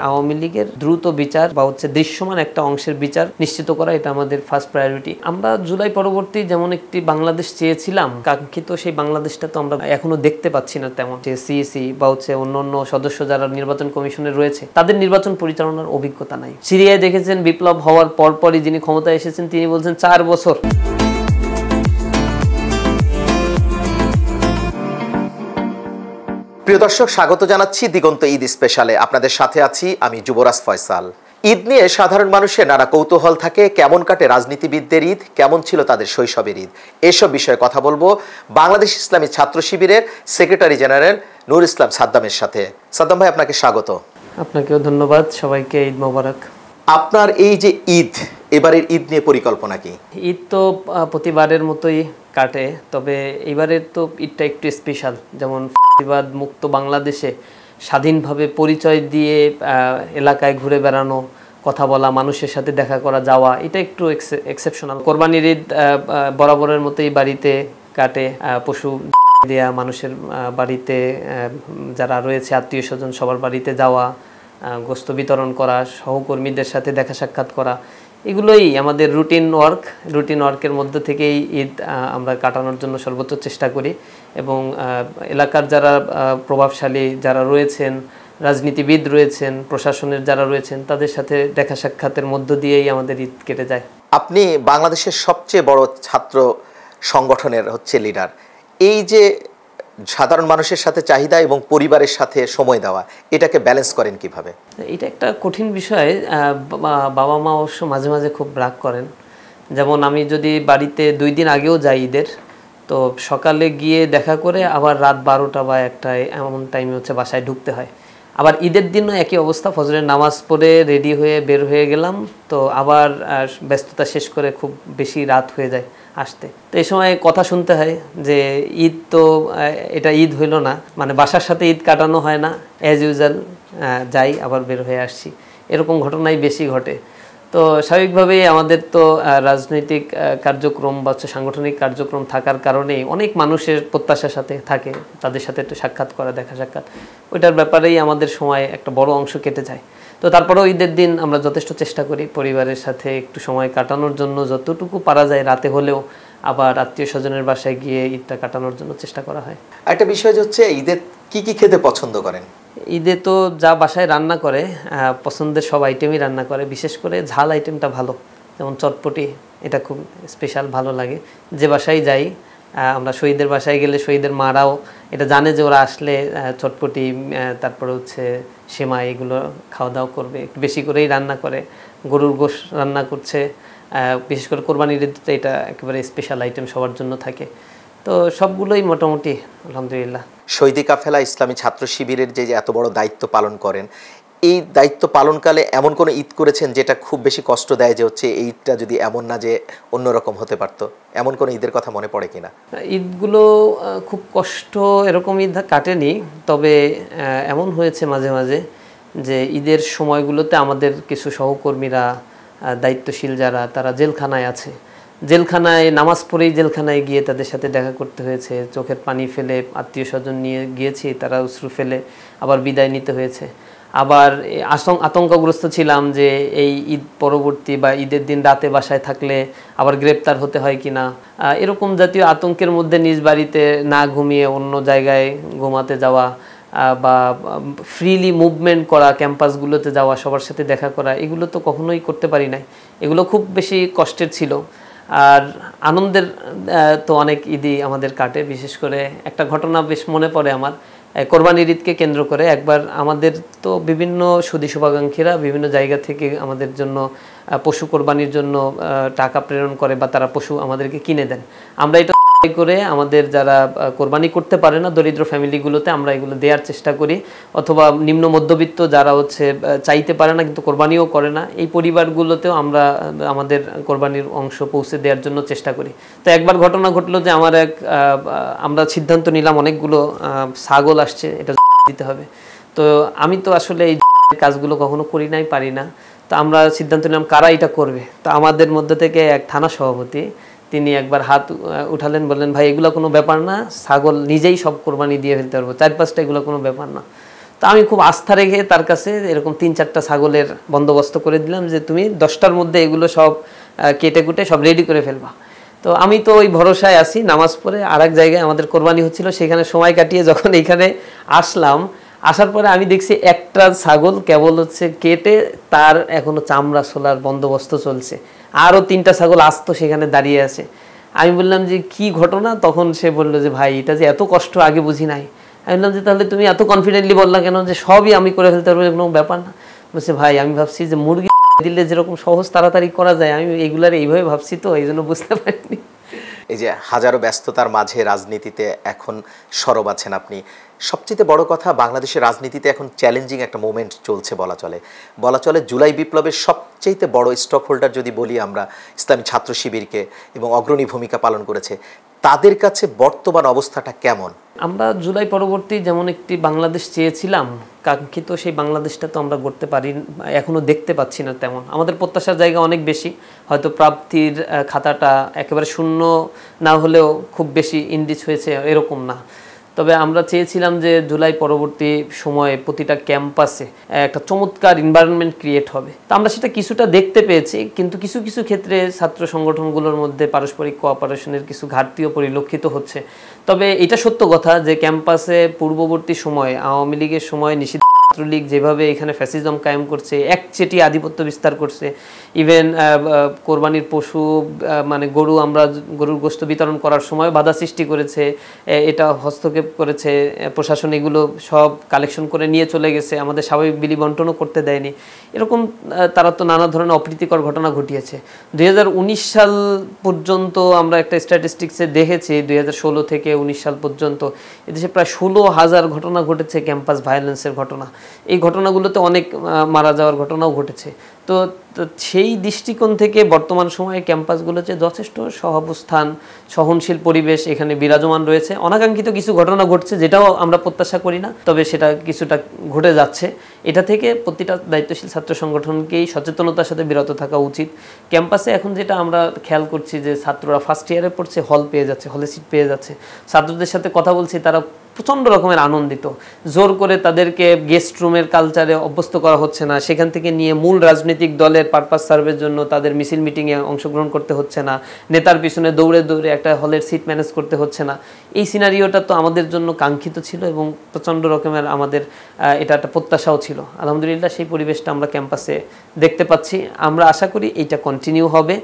আওয়ামী লীগের দ্রুত বিচার বা দৃশ্যমান একটা অংশের বিচার নিশ্চিত করা, এটা আমাদের ফার্স্ট প্রায়োরিটি। আমরা জুলাই পরবর্তী যেমন একটি বাংলাদেশ চেয়েছিলাম, কাঙ্ক্ষিত সেই বাংলাদেশটা তো আমরা এখনো দেখতে পাচ্ছি না তেমন। যে সিইসি বা অন্যান্য সদস্য যারা নির্বাচন কমিশনে রয়েছে, তাদের নির্বাচন পরিচালনার অভিজ্ঞতা নাই। সিরিয়ায় দেখেছেন বিপ্লব হওয়ার পরপরই যিনি ক্ষমতায় এসেছেন তিনি বলছেন 4 বছর। প্রিয় দর্শক, স্বাগত জানাচ্ছি দিগন্ত ঈদ স্পেশালে। আপনাদের সাথে আছি আমি যুবরাজ ফয়সাল। ঈদ নিয়ে সাধারণ মানুষের নানা কৌতূহল থাকে। কেমন কাটে রাজনীতিবিদদের ঈদ, কেমন ছিল তাদের শৈশবের ঈদ, এসব বিষয়ে কথা বলবো বাংলাদেশ ইসলামী ছাত্র শিবিরের সেক্রেটারি জেনারেল নূর ইসলাম সাদ্দামের সাথে। সাদ্দাম ভাই, আপনাকে স্বাগত। আপনাকেও ধন্যবাদ। সবাইকে ঈদ মোবারক। আপনার এই যে ঈদ, এবারের ঈদ নিয়ে পরিকল্পনা কি? ঈদ তো প্রতিবারের মতোই কাটে, তবে এবারের তো ঈদটা একটু স্পেশাল। যেমন ফ্যাসিবাদ মুক্ত বাংলাদেশে স্বাধীনভাবে পরিচয় দিয়ে এলাকায় ঘুরে বেড়ানো, কথা বলা, মানুষের সাথে দেখা করা, যাওয়া, এটা একটু এক্সেপশনাল। কোরবানির ঈদ বরাবরের মতোই বাড়িতে কাটে। পশু দেয়া, মানুষের বাড়িতে যারা রয়েছে আত্মীয় স্বজন সবার বাড়িতে যাওয়া, গোস্ত বিতরণ করা, সহকর্মীদের সাথে দেখা সাক্ষাৎ করা, এগুলোই আমাদের রুটিন ওয়ার্কের মধ্যে থেকেই ঈদ আমরা কাটানোর জন্য সর্বোচ্চ চেষ্টা করি। এবং এলাকার যারা প্রভাবশালী যারা রয়েছেন, রাজনীতিবিদ রয়েছেন, প্রশাসনের যারা রয়েছেন, তাদের সাথে দেখা সাক্ষাতের মধ্য দিয়েই আমাদের ঈদ কেটে যায়। আপনি বাংলাদেশের সবচেয়ে বড় ছাত্র সংগঠনের লিডার। এই যে সাধারণ মানুষের সাথে চাহিদা এবং পরিবারের সাথে সময় দেওয়া, এটাকে ব্যালেন্স করেন কিভাবে? এটা একটা কঠিন বিষয়। বাবা মা অবশ্য মাঝে মাঝে খুব রাগ করেন। যেমন আমি যদি বাড়িতে 2 দিন আগেও যাই ঈদের, তো সকালে গিয়ে দেখা করে আবার রাত 12টা বা 1টায় এমন টাইমে বাসায় ঢুকতে হয়। আবার ঈদের দিনও একই অবস্থা, ফজরের নামাজ পড়ে রেডি হয়ে বের হয়ে গেলাম, তো আবার ব্যস্ততা শেষ করে খুব বেশি রাত হয়ে যায় আসতে। তো এই সময় কথা শুনতে হয় যে ঈদ তো এটা ঈদ হইল না, মানে বাসার সাথে ঈদ কাটানো হয় না, অ্যাজ ইউজুয়াল যাই আবার বের হয়ে আসছি, এরকম ঘটনাই বেশি ঘটে। তো স্বাভাবিকভাবেই আমাদের তো রাজনৈতিক কার্যক্রম বা সাংগঠনিক কার্যক্রম থাকার কারণেই অনেক মানুষের প্রত্যাশার সাথে থাকে, তাদের সাথে একটু সাক্ষাৎ করা, দেখা সাক্ষাৎ, ওইটার ব্যাপারেই আমাদের সময় একটা বড় অংশ কেটে যায়। তো তারপরেও ঈদের দিন আমরা যথেষ্ট চেষ্টা করি পরিবারের সাথে একটু সময় কাটানোর জন্য, যতটুকু পারা যায় রাতে হলেও আবার আত্মীয় স্বজনের বাসায় গিয়ে ঈদটা কাটানোর জন্য চেষ্টা করা হয়। একটা বিষয় হচ্ছে ঈদের কি কি খেতে পছন্দ করেন? ঈদে তো যা বাসায় রান্না করে পছন্দের সব আইটেমই রান্না করে, বিশেষ করে ঝাল আইটেমটা ভালো, যেমন চটপটি, এটা খুব স্পেশাল, ভালো লাগে। যে বাসায় যাই আমরা, শহীদের বাসায় গেলে শহীদের মারাও এটা জানে যে ওরা আসলে চটপটি, তারপরে সেমাই, এগুলো খাওয়া দাওয়া করবে, একটু বেশি করেই রান্না করে। গরুর গোশত রান্না করছে, বিশেষ করে কোরবানির ঈদে এটা একেবারে স্পেশাল আইটেম সবার জন্য থাকে। তো সবগুলোই মোটামুটি আলহামদুলিল্লাহ। শহীদি কাফেলা ইসলামী ছাত্র শিবিরের যে এত বড় দায়িত্ব পালন করেন, এই দায়িত্ব পালনকালে এমন কোনো ঈদ করেছেন যেটা খুব বেশি কষ্ট দেয়, যে এই ঈদটা যদি এমন না যে অন্যরকম হতে পারতো, এমন কোনো ঈদের কথা মনে পড়ে কিনা? ঈদগুলো খুব কষ্ট এরকম ঈদ কাটেনি, তবে এমন হয়েছে মাঝে মাঝে যে ঈদের সময়গুলোতে আমাদের কিছু সহকর্মীরা, দায়িত্বশীল যারা, তারা জেলখানায় আছে, জেলখানায় নামাজ পড়েই জেলখানায় গিয়ে তাদের সাথে দেখা করতে হয়েছে, চোখের পানি ফেলে আত্মীয় স্বজন নিয়ে গিয়েছি, তারা অশ্রু ফেলে আবার বিদায় নিতে হয়েছে। আবার আতঙ্কগ্রস্ত ছিলাম যে এই ঈদ পরবর্তী বা ঈদের দিন রাতে বাসায় থাকলে আবার গ্রেপ্তার হতে হয় কিনা, এরকম জাতীয় আতঙ্কের মধ্যে নিজ বাড়িতে না ঘুমিয়ে অন্য জায়গায় ঘুমাতে যাওয়া বা ফ্রিলি মুভমেন্ট করা, ক্যাম্পাসগুলোতে যাওয়া, সবার সাথে দেখা করা, এগুলো তো কখনোই করতে পারি নাই। এগুলো খুব বেশি কষ্টের ছিল। আর আনন্দের তো অনেক ঈদই আমাদের কাটে। বিশেষ করে একটা ঘটনা বেশ মনে পড়ে আমার, কোরবানির ঈদকে কেন্দ্র করে একবার আমাদের তো বিভিন্ন সুধী শুভাকাঙ্ক্ষীরা বিভিন্ন জায়গা থেকে আমাদের জন্য পশু কোরবানির জন্য টাকা প্রেরণ করে বা তারা পশু আমাদেরকে কিনে দেন। আমরা এটা করে আমাদের যারা কোরবানি করতে পারে না, দরিদ্র ফ্যামিলিগুলোতে আমরা এগুলো দেওয়ার চেষ্টা করি, অথবা নিম্ন মধ্যবিত্ত যারা চাইতে পারে না কিন্তু কোরবানিও করে না, এই পরিবারগুলোতেও আমরা আমাদের কোরবানির অংশ পৌঁছে দেওয়ার জন্য চেষ্টা করি। তো একবার ঘটনা ঘটলো যে আমরা সিদ্ধান্ত নিলাম অনেকগুলো ছাগল আসছে, এটা দিতে হবে। তো আমি তো আসলে এই কাজগুলো কখনো করি নাই, পারি না। তো আমরা সিদ্ধান্ত নিলাম কারা এটা করবে। তো আমাদের মধ্যে থেকে এক থানা সভাপতি, তিনি একবার হাত উঠালেন, বললেন ভাই এগুলো কোনো ব্যাপার না, ছাগল নিজেই সব কোরবানি দিয়ে ফেলতে পারবো, 4-5টা, এগুলো কোনো ব্যাপার না। তো তো আমি খুব আস্থা রেখে তার কাছে এরকম 3-4টা ছাগলের বন্দোবস্ত করে দিলাম যে তুমি 10টার মধ্যে এগুলো সব কেটে কুটে সব রেডি করে ফেলবা। তো আমি তো ওই ভরসায় আসি, নামাজ পড়ে আরেক জায়গায় আমাদের কোরবানি হচ্ছিল, সেখানে সময় কাটিয়ে যখন এখানে আসলাম, আসার পরে আমি দেখছি একটা ছাগল কেবল হচ্ছে কেটে তার এখনো চামড়া ছোলার বন্দোবস্ত চলছে, আরও 3টা ছাগল আস্ত সেখানে দাঁড়িয়ে আছে। আমি বললাম যে কি ঘটনা? তখন সে বললো যে ভাই এটা যে এত কষ্ট আগে বুঝি নাই। আমি বললাম যে তাহলে তুমি এত কনফিডেন্টলি বললা কেন যে সবই আমি করে ফেলতে পারবো, কোনো ব্যাপার না? বলছে ভাই আমি ভাবছি যে মুরগি দিলে যেরকম সহজ তাড়াতাড়ি করা যায়, আমি এগুলার এইভাবে ভাবছি, তো এই জন্য বুঝতে পারিনি। এই যে হাজারো ব্যস্ততার মাঝে রাজনীতিতে এখন সরব আছেন আপনি, সবচেয়ে বড় কথা বাংলাদেশের রাজনীতিতে এখন চ্যালেঞ্জিং একটা মোমেন্ট চলছে বলা চলে জুলাই বিপ্লবের সবচেয়ে বড় স্টক হোল্ডার যদি বলি আমরা ইসলামী ছাত্র শিবিরকে, এবং অগ্রণী ভূমিকা পালন করেছে, তাদের কাছে বর্তমান অবস্থাটা কেমন? আমরা জুলাই পরবর্তী যেমন একটি বাংলাদেশ চেয়েছিলাম, কাঙ্ক্ষিত সেই বাংলাদেশটা তো আমরা গড়তে পারি, এখনো দেখতে পাচ্ছি না তেমন। আমাদের প্রত্যাশার জায়গা অনেক বেশি, হয়তো প্রাপ্তির খাতাটা একেবারে শূন্য না হলেও খুব বেশি ইন্ডিচ হয়েছে এরকম না। তবে আমরা চেয়েছিলাম যে জুলাই পরবর্তী সময়ে প্রতিটা ক্যাম্পাসে একটা চমৎকার এনভায়রনমেন্ট ক্রিয়েট হবে। তো আমরা সেটা কিছুটা দেখতে পেয়েছি, কিন্তু কিছু কিছু ক্ষেত্রে ছাত্র সংগঠনগুলোর মধ্যে পারস্পরিক কোঅপারেশনের কিছু ঘাটতিও পরিলক্ষিত হচ্ছে। তবে এটা সত্য কথা যে ক্যাম্পাসে পূর্ববর্তী সময়ে আওয়ামী লীগের সময় নিষিদ্ধ ছাত্রলীগ যেভাবে এখানে ফ্যাসিজম কায়েম করছে, একচেটি আধিপত্য বিস্তার করছে, ইভেন কোরবানির পশু মানে গরুর গোশত বিতরণ করার সময় বাধা সৃষ্টি করেছে, এটা হস্তক্ষেপ করেছে প্রশাসন, এগুলো সব কালেকশন করে নিয়ে চলে গেছে, আমাদের স্বাভাবিক বিলি বন্টনও করতে দেয়নি। এরকম তারা তো নানা ধরনের অপ্রীতিকর ঘটনা ঘটিয়েছে। 2019 সাল পর্যন্ত আমরা একটা স্ট্যাটিস্টিক্সে দেখেছি, 2016 থেকে 19 সাল পর্যন্ত এদেশে প্রায় 16,000 ঘটনা ঘটেছে ক্যাম্পাস ভায়োলেন্সের ঘটনা। এই ঘটনাগুলোতে অনেক মারা যাওয়ার ঘটনাও ঘটেছে। তো সেই দৃষ্টিকোণ থেকে বর্তমান সময়ে ক্যাম্পাসগুলোতে যথেষ্ট সহাবস্থান, সহনশীল পরিবেশ এখানে বিরাজমান রয়েছে। অনাকাঙ্ক্ষিত কিছু ঘটনা ঘটছে যেটাও আমরা প্রত্যাশা করি না, তবে সেটা কিছুটা ঘটে যাচ্ছে। এটা থেকে প্রতিটা দায়িত্বশীল ছাত্র সংগঠনকেই সচেতনতার সাথে বিরত থাকা উচিত। ক্যাম্পাসে এখন যেটা আমরা খেয়াল করছি যে ছাত্ররা ফার্স্ট ইয়ারে পড়ছে, হল পেয়ে যাচ্ছে, হলে সিট পেয়ে যাচ্ছে। ছাত্রদের সাথে কথা বলছি, তারা প্রচণ্ড রকমের আনন্দিত। জোর করে তাদেরকে গেস্ট রুমের কালচারে অভ্যস্ত করা হচ্ছে না, সেখান থেকে নিয়ে মূল রাজনৈতিক দলের পারপাস সার্ভের জন্য তাদের মিছিল মিটিংয়ে অংশগ্রহণ করতে হচ্ছে না, নেতার পিছনে দৌড়ে দৌড়ে একটা হলের সিট ম্যানেজ করতে হচ্ছে না। এই সিনারিওটা তো আমাদের জন্য কাঙ্ক্ষিত ছিল এবং প্রচণ্ড রকমের আমাদের এটা একটা প্রত্যাশাও ছিল। আলহামদুলিল্লাহ সেই পরিবেশটা আমরা ক্যাম্পাসে দেখতে পাচ্ছি। আমরা আশা করি এইটা কন্টিনিউ হবে।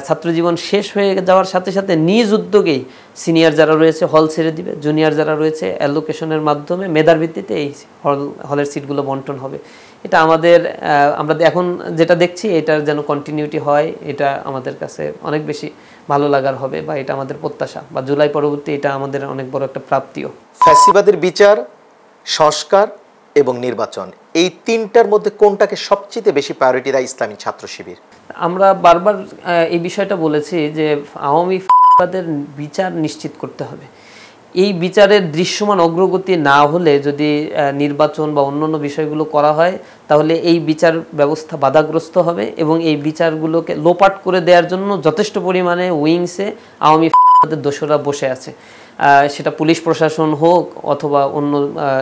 ছাত্রজীবন শেষ হয়ে যাওয়ার সাথে সাথে নিজ উদ্যোগেই সিনিয়র যারা রয়েছে হল ছেড়ে দিবে, জুনিয়র যারা রয়েছে অ্যালোকেশনের মাধ্যমে মেধার ভিত্তিতে এই হলের সিটগুলো বন্টন হবে। এটা আমরা এখন যেটা দেখছি এটার যেন কন্টিনিউটি হয়, এটা আমাদের কাছে অনেক বেশি ভালো লাগার হবে, বা এটা আমাদের প্রত্যাশা, বা জুলাই পরবর্তী এটা আমাদের অনেক বড় একটা প্রাপ্তিও। ফ্যাসিবাদের বিচার, সংস্কার এবং নির্বাচন, এই তিনটার মধ্যে কোনটাকে সবচেয়ে বেশি প্রায়োরিটি দেয় ইসলামী ছাত্র শিবির? আমরা বারবার এই বিষয়টা বলেছি যে আওয়ামী ফ্যাসিবাদের বিচার নিশ্চিত করতে হবে। এই বিচারের দৃশ্যমান অগ্রগতি না হলে যদি নির্বাচন বা অন্যান্য বিষয়গুলো করা হয়, তাহলে এই বিচার ব্যবস্থা বাধাগ্রস্ত হবে এবং এই বিচারগুলোকে লোপাট করে দেওয়ার জন্য যথেষ্ট পরিমাণে উইংসে আওয়ামী ফ্যাসিবাদের দোসররা বসে আছে। সেটা পুলিশ প্রশাসন হোক অথবা অন্য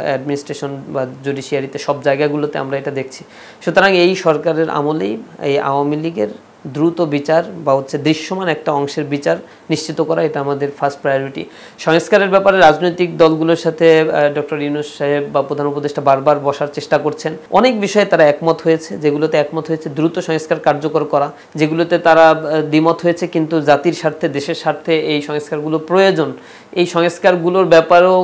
অ্যাডমিনিস্ট্রেশন বা জুডিশিয়ারিতে, সব জায়গাগুলোতে আমরা এটা দেখছি। সুতরাং এই সরকারের আমলেই এই আওয়ামী লীগের দ্রুত বিচার বা দৃশ্যমান একটা অংশের বিচার নিশ্চিত করা, এটা আমাদের ফার্স্ট প্রায়োরিটি। সংস্কারের ব্যাপারে রাজনৈতিক দলগুলোর সাথে ডক্টর ইউনূস সাহেব বা প্রধান উপদেষ্টা বারবার বসার চেষ্টা করছেন। অনেক বিষয়ে তারা একমত হয়েছে, যেগুলোতে একমত হয়েছে দ্রুত সংস্কার কার্যকর করা, যেগুলোতে তারা দ্বিমত হয়েছে কিন্তু জাতির স্বার্থে, দেশের স্বার্থে এই সংস্কারগুলো প্রয়োজন, এই সংস্কারগুলোর ব্যাপারেও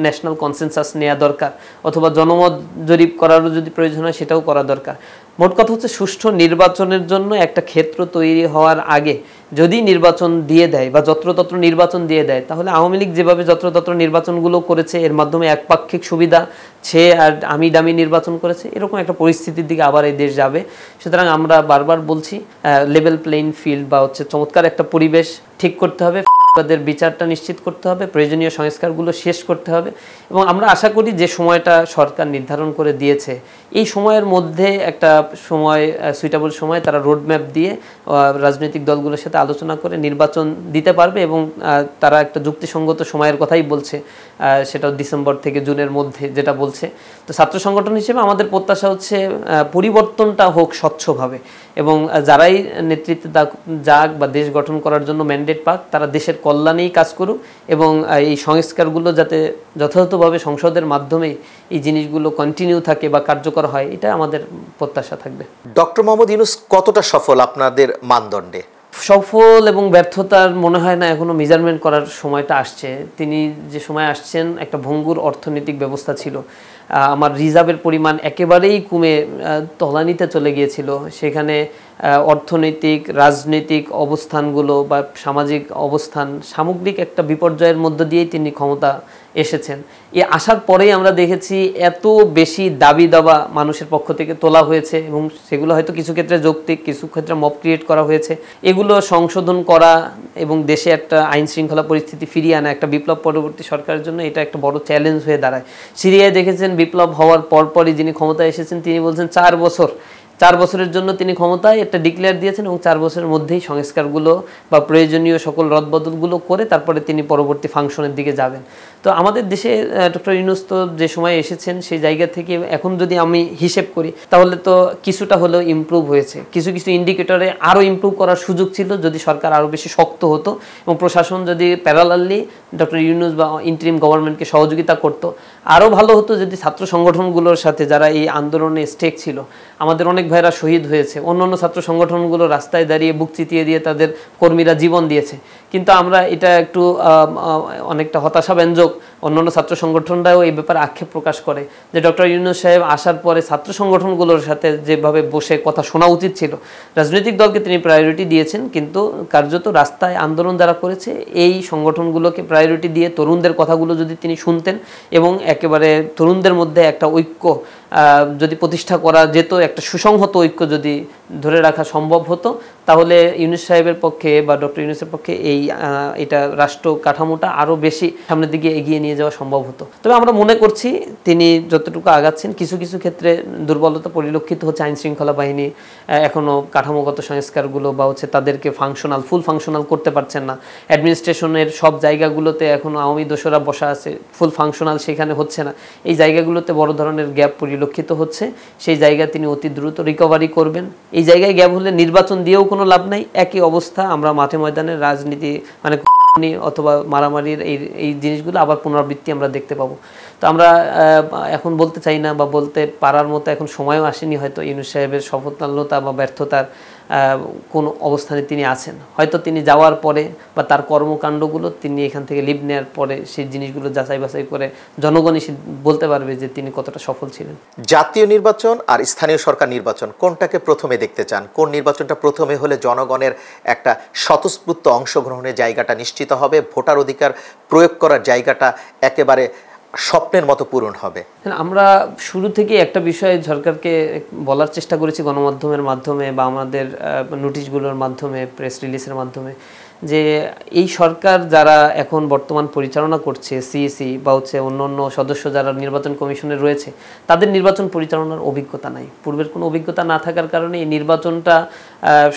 ন্যাশনাল কনসেনসাস নেওয়া দরকার, অথবা জনমত জরিপ করারও যদি প্রয়োজন হয় সেটাও করা দরকার। মোট কথা হচ্ছে সুষ্ঠু নির্বাচনের জন্য একটা ক্ষেত্র তৈরি হওয়ার আগে যদি নির্বাচন দিয়ে দেয় বা যত্রতত্র নির্বাচন দিয়ে দেয়, তাহলে আওয়ামী লীগ যেভাবে যত্রতত্র নির্বাচনগুলো করেছে, এর মাধ্যমে একপাক্ষিক সুবিধা সে আর আমি দামি নির্বাচন করেছে, এরকম একটা পরিস্থিতির দিকে আবার এই দেশ যাবে। সুতরাং আমরা বারবার বলছি লেভেল প্লেইং ফিল্ড বা চমৎকার একটা পরিবেশ ঠিক করতে হবে, তাদের বিচারটা নিশ্চিত করতে হবে, প্রয়োজনীয় সংস্কারগুলো শেষ করতে হবে। এবং আমরা আশা করি যে সময়টা সরকার নির্ধারণ করে দিয়েছে, এই সময়ের মধ্যে একটা সময়, সুইটেবল সময় তারা রোডম্যাপ দিয়ে রাজনৈতিক দলগুলোর সাথে আলোচনা করে নির্বাচন দিতে পারবে এবং তারা একটা যুক্তিসঙ্গত সময়ের কথাই বলছে, সেটা ডিসেম্বর থেকে জুনের মধ্যে যেটা বলছে। তো ছাত্র সংগঠন হিসেবে আমাদের প্রত্যাশা হচ্ছে পরিবর্তনটা হোক স্বচ্ছভাবে এবং যারাই নেতৃত্বে যাক বা দেশ গঠন করার জন্য ম্যান্ডেট পাক তারা দেশের কল্যাণেই কাজ করুক এবং এই সংস্কারগুলো যাতে যথাযথভাবে সংসদের মাধ্যমে এই জিনিসগুলো কন্টিনিউ থাকে বা কার্যকর হয়, এটা আমাদের প্রত্যাশা থাকবে। ডক্টর মোহাম্মদ ইউনূস কতটা সফল আপনাদের মানদণ্ডে? সফল এবং ব্যর্থতার মনে হয় না এখনো মেজারমেন্ট করার সময়টা আসছে। তিনি যে সময় আসছেন একটা ভঙ্গুর অর্থনৈতিক ব্যবস্থা ছিল, আমার রিজার্ভের পরিমাণ একেবারেই কমে তলানিতে চলে গিয়েছিল। সেখানে অর্থনৈতিক রাজনৈতিক অবস্থানগুলো বা সামাজিক অবস্থান সামগ্রিক একটা বিপর্যয়ের মধ্য দিয়েই তিনি ক্ষমতা এসেছেন। এ আসার পরেই আমরা দেখেছি এত বেশি দাবি দাবা মানুষের পক্ষ থেকে তোলা হয়েছে এবং সেগুলো হয়তো কিছু ক্ষেত্রে যৌক্তিক, কিছু ক্ষেত্রে মব ক্রিয়েট করা হয়েছে। এগুলো সংশোধন করা এবং দেশে একটা আইন শৃঙ্খলা পরিস্থিতি ফিরিয়ে আনা একটা বিপ্লব পরবর্তী সরকারের জন্য এটা একটা বড় চ্যালেঞ্জ হয়ে দাঁড়ায়। সিরিয়ায় দেখেছেন বিপ্লব হওয়ার পরপরই যিনি ক্ষমতায় এসেছেন তিনি বলছেন 4 বছরের জন্য তিনি ক্ষমতায় একটা ডিক্লেয়ার দিয়েছেন এবং 4 বছরের মধ্যেই সংস্কারগুলো বা প্রয়োজনীয় সকল রদবদলগুলো করে তারপরে তিনি পরবর্তী ফাংশনের দিকে যাবেন। তো আমাদের দেশে ডক্টর ইউনূস তো যে সময় এসেছেন সেই জায়গা থেকে এখন যদি আমি হিসেব করি তাহলে তো কিছুটা হলেও ইমপ্রুভ হয়েছে। কিছু ইন্ডিকেটরে আরও ইমপ্রুভ করার সুযোগ ছিল যদি সরকার আরও বেশি শক্ত হতো এবং প্রশাসন যদি প্যারালালি ডক্টর ইউনূস বা ইন্টারিম গভর্নমেন্টকে সহযোগিতা করতো। আরও ভালো হতো যদি ছাত্র সংগঠনগুলোর সাথে যারা এই আন্দোলনে স্টেক ছিল, আমাদের অনেক ভাইরা শহীদ হয়েছে, অন্যান্য ছাত্র সংগঠনগুলো রাস্তায় দাঁড়িয়ে বুক চিতিয়ে দিয়ে তাদের কর্মীরা জীবন দিয়েছে, কিন্তু আমরা এটা একটু অনেকটা হতাশাব্যঞ্জক। অন্যান্য ছাত্র সংগঠনরাও এই ব্যাপারে আক্ষেপ প্রকাশ করে যে ডক্টর ইউনূস সাহেব আসার পরে ছাত্র সংগঠনগুলোর সাথে যেভাবে বসে কথা শোনা উচিত ছিল, রাজনৈতিক দলকে তিনি প্রায়োরিটি দিয়েছেন কিন্তু কার্যত রাস্তায় আন্দোলন যারা করেছে এই সংগঠনগুলোকে প্রায়োরিটি দিয়ে তরুণদের কথাগুলো যদি তিনি শুনতেন এবং একেবারে তরুণদের মধ্যে একটা ঐক্য যদি প্রতিষ্ঠা করা যেত, একটা সুসংহত ঐক্য যদি ধরে রাখা সম্ভব হতো, তাহলে ইউনূস সাহেবের পক্ষে বা ডক্টর ইউনূসের পক্ষে এটা রাষ্ট্র কাঠামোটা আরও বেশি সামনের দিকে এগিয়ে নিয়ে যাওয়া সম্ভব হতো। তবে আমরা মনে করছি তিনি যতটুকু আগাচ্ছেন কিছু ক্ষেত্রে দুর্বলতা পরিলক্ষিত হচ্ছে। আইন শৃঙ্খলা বাহিনী এখনও কাঠামোগত সংস্কারগুলো বা তাদেরকে ফুল ফাংশনাল করতে পারছেন না। অ্যাডমিনিস্ট্রেশনের সব জায়গাগুলোতে এখনও আওয়ামী দোসরা বসা আছে, ফুল ফাংশনাল সেখানে হচ্ছে না। এই জায়গাগুলোতে বড় ধরনের গ্যাপ পরিলক্ষিত হচ্ছে। সেই জায়গা তিনি অতি দ্রুত রিকভারি করবেন। এই জায়গায় গ্যাপ হলে নির্বাচন দিয়েও কোনো লাভ নাই। একই অবস্থা আমরা মাঠে ময়দানের রাজনীতি মানে অথবা মারামারির এই জিনিসগুলো আবার পুনরাবৃত্তি আমরা দেখতে পাবো। তো আমরা এখন বলতে চাই না বা বলতে পারার মতো এখন সময়ও আসেনি হয়তো ইউনূস সাহেবের সফলতা বা ব্যর্থতার কোন অবস্থানে তিনি আছেন। হয়তো তিনি যাওয়ার পরে বা তার কর্মকাণ্ডগুলো তিনি এখান থেকে লিভ নেওয়ার পরে সেই জিনিসগুলো যাচাই বাছাই করে জনগণই বলতে পারবে যে তিনি কতটা সফল ছিলেন। জাতীয় নির্বাচন আর স্থানীয় সরকার নির্বাচন কোনটাকে প্রথমে দেখতে চান? কোন নির্বাচনটা প্রথমে হলে জনগণের একটা স্বতঃস্ফূর্ত অংশগ্রহণের জায়গাটা নিশ্চিত হবে, ভোটার অধিকার প্রয়োগ করার জায়গাটা একেবারে স্বপ্নের মতো পূরণ হবে? আমরা শুরু থেকে একটা বিষয়ে সরকারকে বলার চেষ্টা করেছি গণমাধ্যমের মাধ্যমে বা আমাদের নোটিশগুলোর মাধ্যমে, প্রেস রিলিজের মাধ্যমে, যে এই সরকার যারা এখন বর্তমান পরিচালনা করছে, সিইসি বা অন্য সদস্য যারা নির্বাচন কমিশনে রয়েছে, তাদের নির্বাচন পরিচালনার অভিজ্ঞতা নাই। পূর্বের কোনো অভিজ্ঞতা না থাকার কারণে এই নির্বাচনটা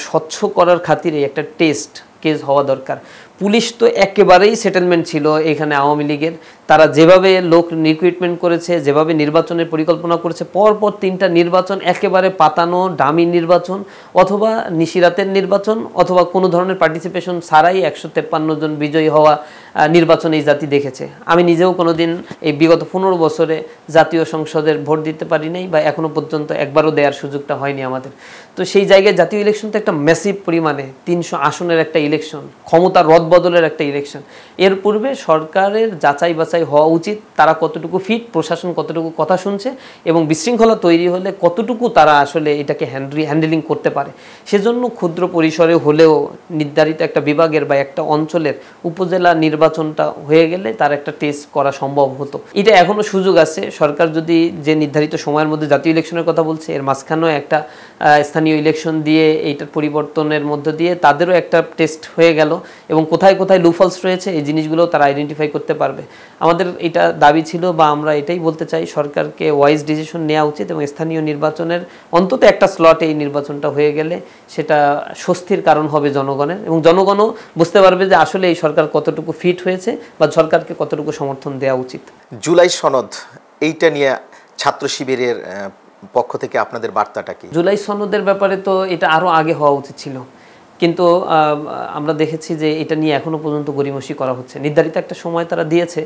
স্বচ্ছ করার খাতিরে একটা টেস্ট কেস হওয়া দরকার। পুলিশ তো একেবারেই সেটেলমেন্ট ছিল এখানে আওয়ামী লীগের। তারা যেভাবে লোক রিক্রুটমেন্ট করেছে, যেভাবে নির্বাচনের পরিকল্পনা করেছে, পরপর 3টা নির্বাচন একেবারে পাতানো ডামি নির্বাচন অথবা নিশিরাতের নির্বাচন অথবা কোনো ধরনের পার্টিসিপেশন ছাড়াই 153 জন বিজয়ী হওয়া নির্বাচন এই জাতি দেখেছে। আমি নিজেও কোনোদিন এই বিগত 15 বছরে জাতীয় সংসদের ভোট দিতে পারি নাই বা এখনো পর্যন্ত একবারও দেওয়ার সুযোগটা হয়নি আমাদের। তো সেই জায়গায় জাতীয় ইলেকশন তো একটা ম্যাসিভ পরিমাণে 300 আসনের একটা ইলেকশন, ক্ষমতার রদবদলের একটা ইলেকশন। এর পূর্বে সরকারের যাচাই বাছাই হওয়া উচিত তারা কতটুকু ফিট, প্রশাসন কতটুকু কথা শুনছে এবং বিশৃঙ্খলা তৈরি হলে কতটুকু তারা আসলে এটাকে হ্যান্ডেলিং করতে পারে। সেজন্য ক্ষুদ্র পরিসরে হলেও নির্ধারিত একটা বিভাগের বা একটা অঞ্চলের উপজেলা নির্বাচনটা হয়ে গেলে তার একটা টেস্ট করা সম্ভব হতো। এটা এখনও সুযোগ আছে। সরকার যদি যে নির্ধারিত সময়ের মধ্যে জাতীয় ইলেকশনের কথা বলছে, এর মাঝখানেও একটা স্থানীয় ইলেকশন দিয়ে এইটার পরিবর্তনের মধ্য দিয়ে তাদেরও একটা টেস্ট হয়ে গেল এবং কোথায় কোথায় লুফলস রয়েছে এই জিনিসগুলো তারা আইডেন্টিফাই করতে পারবে। আমাদের এটা দাবি ছিল বা আমরা এটাই বলতে চাই, সরকারকে ওয়াইজ ডিসিশন নেওয়া উচিত এবং স্থানীয় নির্বাচনের অন্তত একটা স্লটে এই নির্বাচনটা হয়ে গেলে সেটা স্বস্তির কারণ হবে জনগণের, এবং জনগণও বুঝতে পারবে যে আসলে এই সরকার কতটুকু ফিট হয়েছে বা সরকারকে কতটুকু সমর্থন দেওয়া উচিত। জুলাই সনদ এইটা নিয়ে ছাত্র শিবিরের পক্ষ থেকে আপনাদের বার্তাটা কি? জুলাই সনদের ব্যাপারে তো এটা আরও আগে হওয়া উচিত ছিল, কিন্তু আমরা দেখেছি যে এটা নিয়ে এখনো পর্যন্ত গড়িমসি করা হচ্ছে। নির্ধারিত একটা সময় তারা দিয়েছে,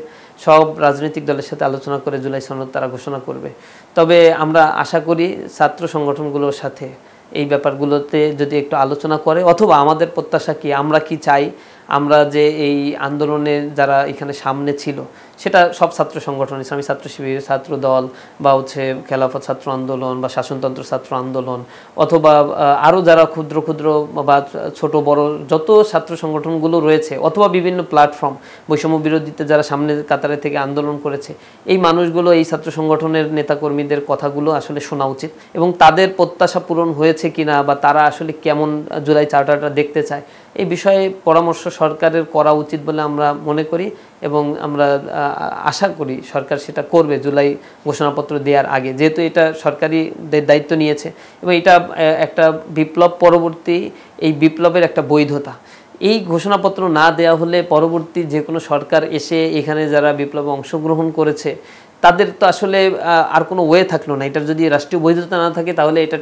সব রাজনৈতিক দলের সাথে আলোচনা করে জুলাই সনদ তারা ঘোষণা করবে। তবে আমরা আশা করি ছাত্র সংগঠনগুলোর সাথে এই ব্যাপারগুলোতে যদি একটু আলোচনা করে, অথবা আমাদের প্রত্যাশা কি, আমরা কি চাই, আমরা যে এই আন্দোলনে যারা এখানে সামনে ছিল সেটা সব ছাত্র সংগঠন, ইসলামী ছাত্র শিবির, ছাত্র দল বা হচ্ছে খেলাফত ছাত্র আন্দোলন বা শাসনতন্ত্র ছাত্র আন্দোলন, অথবা আরও যারা ক্ষুদ্র ক্ষুদ্র বা ছোট বড় যত ছাত্র সংগঠনগুলো রয়েছে, অথবা বিভিন্ন প্ল্যাটফর্ম বৈষম্য বিরোধীতে যারা সামনে কাতারে থেকে আন্দোলন করেছে, এই মানুষগুলো এই ছাত্র সংগঠনের নেতাকর্মীদের কথাগুলো আসলে শোনা উচিত এবং তাদের প্রত্যাশা পূরণ হয়েছে কিনা বা তারা আসলে কেমন জুলাই চার্টারটা দেখতে চায় এই বিষয়ে পরামর্শ সরকারের করা উচিত বলে আমরা মনে করি এবং আমরা আশা করি সরকার সেটা করবে জুলাই ঘোষণাপত্র দেওয়ার আগে, যেহেতু এটা সরকারি দায়িত্ব নিয়েছে এবং এটা একটা বিপ্লব পরবর্তী এই বিপ্লবের একটা বৈধতা। এই ঘোষণাপত্র না দেওয়া হলে পরবর্তী যে কোনো সরকার এসে এখানে যারা বিপ্লবে অংশগ্রহণ করেছে তাদের তো আসলে আর কোনো ওয়ে থাকলো না। এটার যদি রাষ্ট্রীয় বৈধতা না থাকে তাহলে এটা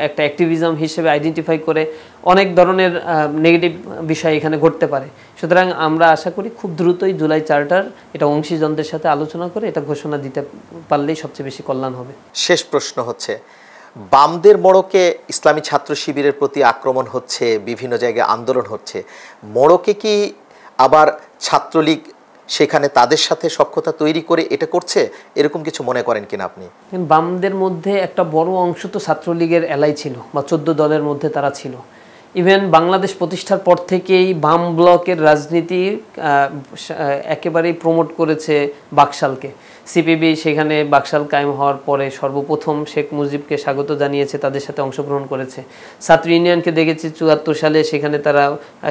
একটা অ্যাক্টিভিজম হিসেবে আইডেন্টিফাই করে অনেক ধরনের নেগেটিভ বিষয় এখানে ঘটতে পারে। সুতরাং আমরা আশা করি খুব দ্রুতই জুলাই চার্টার এটা অংশীজনদের সাথে আলোচনা করে এটা ঘোষণা দিতে পারলেই সবচেয়ে বেশি কল্যাণ হবে। শেষ প্রশ্ন হচ্ছে, বামদের মোড়কে ইসলামী ছাত্র শিবিরের প্রতি আক্রমণ হচ্ছে, বিভিন্ন জায়গায় আন্দোলন হচ্ছে, মোড়কে কি আবার ছাত্রলীগ সেখানে তাদের সাথে সখ্যতা তৈরি করে এটা করছে, এরকম কিছু মনে করেন কিনা আপনি? বামদের মধ্যে একটা বড় অংশ তো ছাত্রলীগের এলাই ছিল বা 14 দলের মধ্যে তারা ছিল। ইভেন বাংলাদেশ প্রতিষ্ঠার পর থেকেই বাম ব্লকের রাজনীতি একেবারেই প্রমোট করেছে বাকশালকে। সিপিবি সেখানে বাকশাল কায়েম হওয়ার পরে সর্বপ্রথম শেখ মুজিবকে স্বাগত জানিয়েছে, তাদের সাথে অংশগ্রহণ করেছে। ছাত্র ইউনিয়নকে দেখেছি 74 সালে সেখানে তারা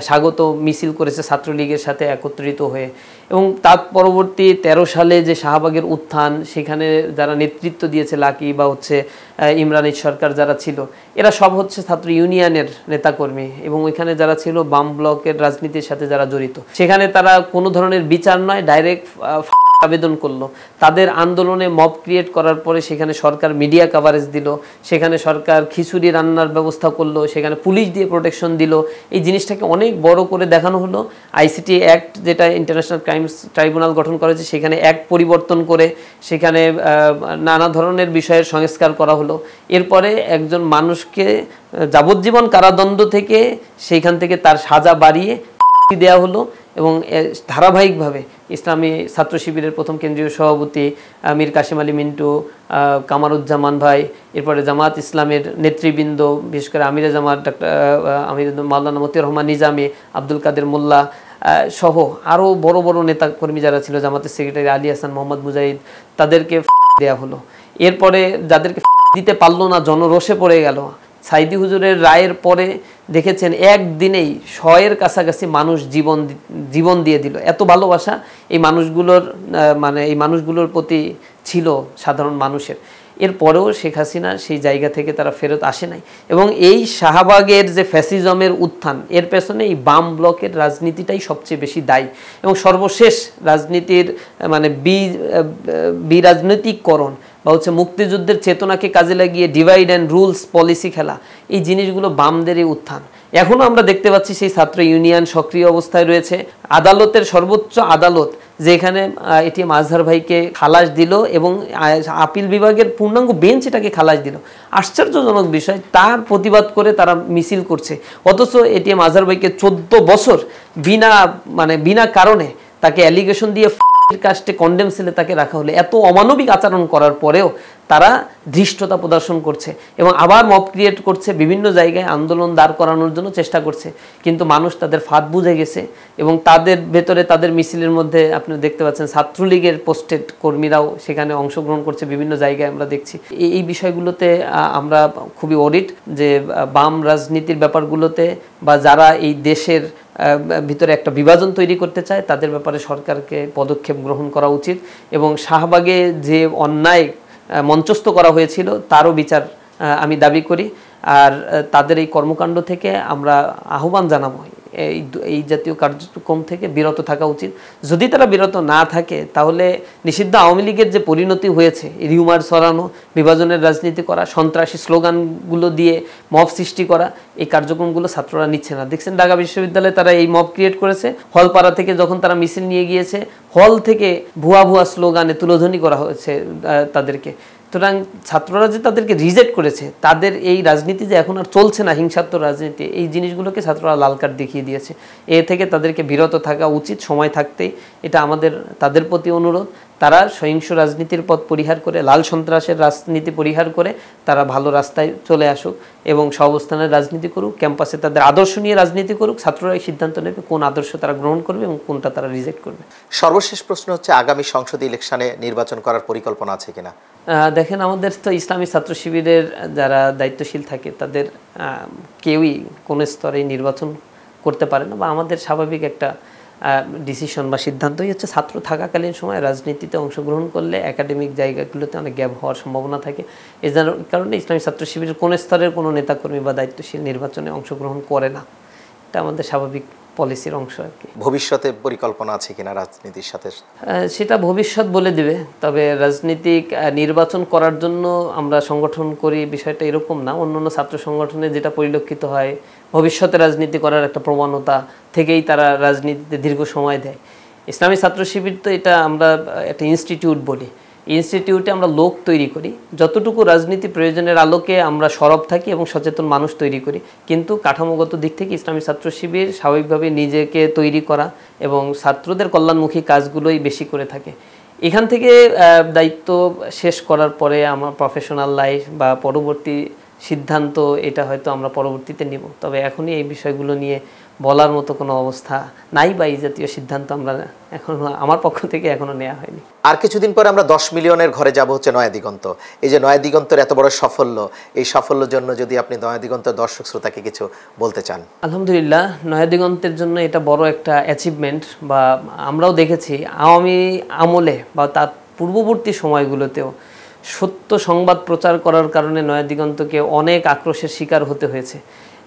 স্বাগত মিছিল করেছে ছাত্রলীগের সাথে একত্রিত হয়ে, এবং তার পরবর্তী 13 সালে যে শাহবাগের উত্থান সেখানে যারা নেতৃত্ব দিয়েছে লাকি বা হচ্ছে ইমরান সরকার যারা ছিল, এরা সব হচ্ছে ছাত্র ইউনিয়নের নেতাকর্মী এবং ওইখানে যারা ছিল বাম ব্লকের রাজনীতির সাথে যারা জড়িত। সেখানে তারা কোনো ধরনের বিচার নয়, ডাইরেক্ট আবেদন করলো। তাদের আন্দোলনে মব ক্রিয়েট করার পরে সেখানে সরকার মিডিয়া কাভারেজ দিল, সেখানে সরকার খিচুড়ি রান্নার ব্যবস্থা করলো, সেখানে পুলিশ দিয়ে প্রোটেকশন দিল। এই জিনিসটাকে অনেক বড় করে দেখানো হলো। আইসিটি অ্যাক্ট যেটা ইন্টারন্যাশনাল ক্রাইমস ট্রাইব্যুনাল গঠন করেছে সেখানে অ্যাক্ট পরিবর্তন করে সেখানে নানা ধরনের বিষয়ের সংস্কার করা হলো। এরপরে একজন মানুষকে যাবজ্জীবন কারাদণ্ড থেকে সেইখান থেকে তার সাজা বাড়িয়ে দেওয়া হলো এবং ধারাবাহিকভাবে ইসলামী ছাত্র শিবিরের প্রথম কেন্দ্রীয় সভাপতি মীর কাসিম আলী মিন্টু, কামারুজ্জামান ভাই, এরপরে জামাত ইসলামের নেতৃবৃন্দ বিশেষ করে আমিরে জামাত আমির মাওলানা মতিউর রহমান নিজামী, আব্দুল কাদের মোল্লা সহ আরও বড় বড় নেতা কর্মী যারা ছিল, জামাতের সেক্রেটারি আলী হাসান, মোহাম্মদ মুজাহিদ, তাদেরকে দেওয়া হলো। এরপরে যাদেরকে দিতে পারলো না জনরোষে পড়ে গেল। সাইদি হুজুরের রায়ের পরে দেখেছেন একদিনেই 100-এর কাছাকাছি মানুষ জীবন দিয়ে দিল। এত ভালোবাসা এই মানুষগুলোর প্রতি ছিল সাধারণ মানুষের। এরপরেও শেখ হাসিনা সেই জায়গা থেকে তারা ফেরত আসে নাই এবং এই শাহবাগের যে ফ্যাসিজমের উত্থান এর পেছনে এই বাম ব্লকের রাজনীতিটাই সবচেয়ে বেশি দায়ী এবং সর্বশেষ রাজনীতির বিরাজনৈতিকরণ বা হচ্ছে মুক্তিযুদ্ধের চেতনাকে কাজে লাগিয়ে ডিভাইড অ্যান্ড রুলস পলিসি খেলা, এই জিনিসগুলো বামদেরই উত্থান। এখনও আমরা দেখতে পাচ্ছি সেই ছাত্র ইউনিয়ন সক্রিয় অবস্থায় রয়েছে। আদালতের সর্বোচ্চ আদালত যেখানে এটিএম আজহার ভাইকে খালাস দিল এবং আপিল বিভাগের পূর্ণাঙ্গ বেঞ্চ এটাকে খালাস দিল। আশ্চর্যজনক বিষয়, তার প্রতিবাদ করে তারা মিছিল করছে, অথচ এটিএম আজহার ভাইকে 14 বছর বিনা কারণে তাকে অ্যালিগেশন দিয়ে কাস্টে কন্ডেম সেলে তাকে রাখা হলো। এত অমানবিক আচরণ করার পরেও তারা ধৃষ্টতা প্রদর্শন করছে এবং আবার মব ক্রিয়েট করছে, বিভিন্ন জায়গায় আন্দোলন দাঁড় করানোর জন্য চেষ্টা করছে। কিন্তু মানুষ তাদের ফাঁদ বুঝে গেছে এবং তাদের ভেতরে, তাদের মিছিলের মধ্যে আপনি দেখতে পাচ্ছেন ছাত্রলীগের পোস্টেড কর্মীরাও সেখানে অংশগ্রহণ করছে, বিভিন্ন জায়গায় আমরা দেখছি। এই বিষয়গুলোতে আমরা খুবই অডিট যে বাম রাজনীতির ব্যাপারগুলোতে বা যারা এই দেশের ভিতরে একটা বিভাজন তৈরি করতে চায় তাদের ব্যাপারে সরকারকে পদক্ষেপ গ্রহণ করা উচিত এবং শাহবাগে যে অন্যায় মঞ্চস্থ করা হয়েছিল তারও বিচার আমি দাবি করি। আর তাদের এই কর্মকাণ্ড থেকে আমরা আহ্বান জানাবো এই জাতীয় কার্যক্রম থেকে বিরত থাকা উচিত। যদি তারা বিরত না থাকে তাহলে নিষিদ্ধ আওয়ামী লীগের যে পরিণতি হয়েছে, রিউমার ছড়ানো, বিভাজনের রাজনীতি করা, সন্ত্রাসী স্লোগানগুলো দিয়ে মব সৃষ্টি করা, এই কার্যক্রমগুলো ছাত্ররা নিচ্ছে না। দেখছেন ঢাকা বিশ্ববিদ্যালয়ে তারা এই মব ক্রিয়েট করেছে, হলপাড়া থেকে যখন তারা মিছিল নিয়ে গিয়েছে, হল থেকে ভুয়া ভুয়া স্লোগানে তুলোধনী করা হয়েছে তাদেরকে। সুতরাং ছাত্ররা যে তাদেরকে রিজেক্ট করেছে, তাদের এই রাজনীতি যে এখন আর চলছে না, হিংসাত্মক রাজনীতি, এই জিনিসগুলোকে ছাত্ররা লাল কার্ড দেখিয়ে দিয়েছে। এ থেকে তাদেরকে বিরত থাকা উচিত সময় থাকতেই। এটা আমাদের তাদের প্রতি অনুরোধ। তারা সহিংস রাজনীতির পথ পরিহার করে, লাল সন্ত্রাসের রাজনীতি পরিহার করে তারা ভালো রাস্তায় চলে আসুক এবং সহাবস্থানের রাজনীতি করুক, ক্যাম্পাসে তাদের আদর্শ নিয়ে রাজনীতি করুক। ছাত্ররাই সিদ্ধান্ত নেবে কোন আদর্শ তারা গ্রহণ করবে এবং কোনটা তারা রিজেক্ট করবে। সর্বশেষ প্রশ্ন হচ্ছে, আগামী সংসদ ইলেকশনে নির্বাচন করার পরিকল্পনা আছে কিনা? দেখেন, আমাদের তো ইসলামী ছাত্র শিবিরের যারা দায়িত্বশীল থাকে তাদের কেউই কোনো স্তরে নির্বাচন করতে পারে না, বা আমাদের স্বাভাবিক একটা ডিসিশন বা সিদ্ধান্তই হচ্ছে ছাত্র থাকাকালীন সময় রাজনীতিতে অংশগ্রহণ করলে একাডেমিক জায়গাগুলোতে অনেক গ্যাপ হওয়ার সম্ভাবনা থাকে। এই কারণে ইসলামী ছাত্র শিবিরের কোনো স্তরের কোনো নেতাকর্মী বা দায়িত্বশীল নির্বাচনে অংশগ্রহণ করে না। এটা আমাদের স্বাভাবিক পলিসির অংশ আর কি। ভবিষ্যতে পরিকল্পনা আছে কিনা রাজনীতির সাথে? সেটা ভবিষ্যৎ বলে দিবে। তবে রাজনীতিক নির্বাচন করার জন্য আমরা সংগঠন করি, বিষয়টা এরকম না। অন্যান্য ছাত্র সংগঠনে যেটা পরিলক্ষিত হয়, ভবিষ্যতে রাজনীতি করার একটা প্রবণতা থেকেই তারা রাজনীতিতে দীর্ঘ সময় দেয়। ইসলামী ছাত্র শিবির তো এটা আমরা একটা ইনস্টিটিউট বলি, ইনস্টিটিউটে আমরা লোক তৈরি করি, যতটুকু রাজনীতি প্রয়োজনের আলোকে আমরা সরব থাকি এবং সচেতন মানুষ তৈরি করি। কিন্তু কাঠামোগত দিক থেকে ইসলামী ছাত্র শিবির স্বাভাবিকভাবে নিজেকে তৈরি করা এবং ছাত্রদের কল্যাণমুখী কাজগুলোই বেশি করে থাকে। এখান থেকে দায়িত্ব শেষ করার পরে আমার প্রফেশনাল লাইফ বা পরবর্তী সিদ্ধান্ত এটা হয়তো আমরা পরবর্তীতে নিব। তবে এখনই এই বিষয়গুলো নিয়ে বলার মতো কোনো অবস্থা নাই বা এই জাতীয় সিদ্ধান্ত আমরা এখনো, আমার পক্ষ থেকে এখনো নেওয়া হয়নি। আর কিছুদিন পরে আমরা 10 মিলিয়নের ঘরে যাব হচ্ছে নয়া দিগন্ত। এই যে নয়া দিগন্তের এত বড় সাফল্য, এই সাফল্যের জন্য যদি আপনি নয়া দিগন্তের দর্শক শ্রোতাকে কিছু বলতে চান। আলহামদুলিল্লাহ, নয়া দিগন্তের জন্য এটা বড় একটা অ্যাচিভমেন্ট। বা আমরাও দেখেছি আওয়ামী আমলে বা তার পূর্ববর্তী সময়গুলোতেও সত্য সংবাদ প্রচার করার কারণে নয়া দিগন্তকে অনেক আক্রোশের শিকার হতে হয়েছে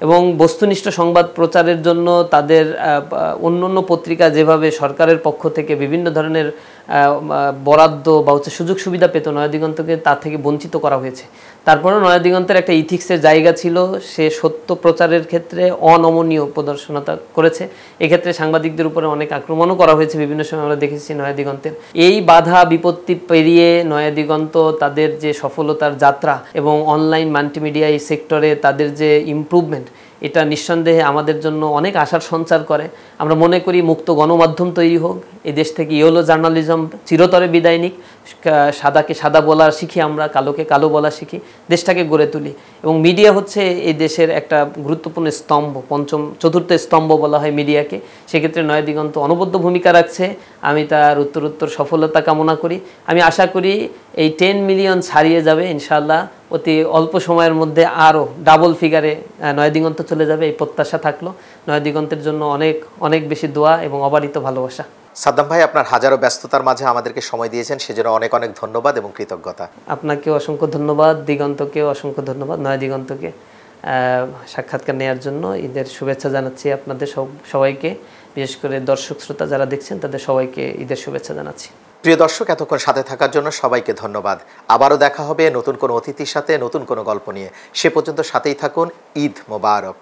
এবং বস্তুনিষ্ঠ সংবাদ প্রচারের জন্য তাদের অন্যান্য পত্রিকা যেভাবে সরকারের পক্ষ থেকে বিভিন্ন ধরনের বরাদ্দ বা সুযোগ সুবিধা পেত, নয়া দিগন্তকে তা থেকে বঞ্চিত করা হয়েছে। তারপরেও নয়া দিগন্তের একটা ইথিক্সের জায়গা ছিল, সে সত্য প্রচারের ক্ষেত্রে অনমনীয় প্রদর্শনতা করেছে। এক্ষেত্রে সাংবাদিকদের উপরে অনেক আক্রমণও করা হয়েছে, বিভিন্ন সময় আমরা দেখেছি নয়া দিগন্তের। এই বাধা বিপত্তি পেরিয়ে নয়া দিগন্ত তাদের যে সফলতার যাত্রা এবং অনলাইন মাল্টিমিডিয়া এই সেক্টরে তাদের যে ইমপ্রুভমেন্ট, এটা নিঃসন্দেহে আমাদের জন্য অনেক আশার সঞ্চার করে। আমরা মনে করি মুক্ত গণমাধ্যম তৈরি হোক, এই দেশ থেকে ইয়েলো জার্নালিজম চিরতরে বিদায় নিক, সাদাকে সাদা বলা শিখি, আমরা কালোকে কালো বলা শিখি, দেশটাকে গড়ে তুলি। এবং মিডিয়া হচ্ছে এই দেশের একটা গুরুত্বপূর্ণ স্তম্ভ, চতুর্থ স্তম্ভ বলা হয় মিডিয়াকে। সেক্ষেত্রে নয়া দিগন্ত অনবদ্য ভূমিকা রাখছে। আমি তার উত্তরোত্তর সফলতা কামনা করি। আমি আশা করি এই 10 মিলিয়ন ছাড়িয়ে যাবে ইনশাআল্লাহ, অতি অল্প সময়ের মধ্যে আরও ডাবল ফিগারে নয়া দিগন্ত চলে যাবে, এই প্রত্যাশা থাকলো। নয়া দিগন্তের জন্য অনেক অনেক বেশি দোয়া এবং অবারিত ভালোবাসা। সাদ্দাম ভাই, আপনার হাজারো ব্যস্ততার মাঝে আমাদেরকে সময় দিয়েছেন, সেজন্য অনেক অনেক ধন্যবাদ এবং কৃতজ্ঞতা। আপনাকেও অসংখ্য ধন্যবাদ, দিগন্তকেও অসংখ্য ধন্যবাদ, নয়া দিগন্তকে সাক্ষাৎকার নেওয়ার জন্য। ঈদের শুভেচ্ছা জানাচ্ছি আপনাদের সবাইকে, বিশেষ করে দর্শক শ্রোতা যারা দেখছেন তাদের সবাইকে ঈদের শুভেচ্ছা জানাচ্ছি। প্রিয় দর্শক, এতক্ষণ সাথে থাকার জন্য সবাইকে ধন্যবাদ। আবারও দেখা হবে নতুন কোনো অতিথির সাথে, নতুন কোনো গল্প নিয়ে। সে পর্যন্ত সাথেই থাকুন। ঈদ মোবারক।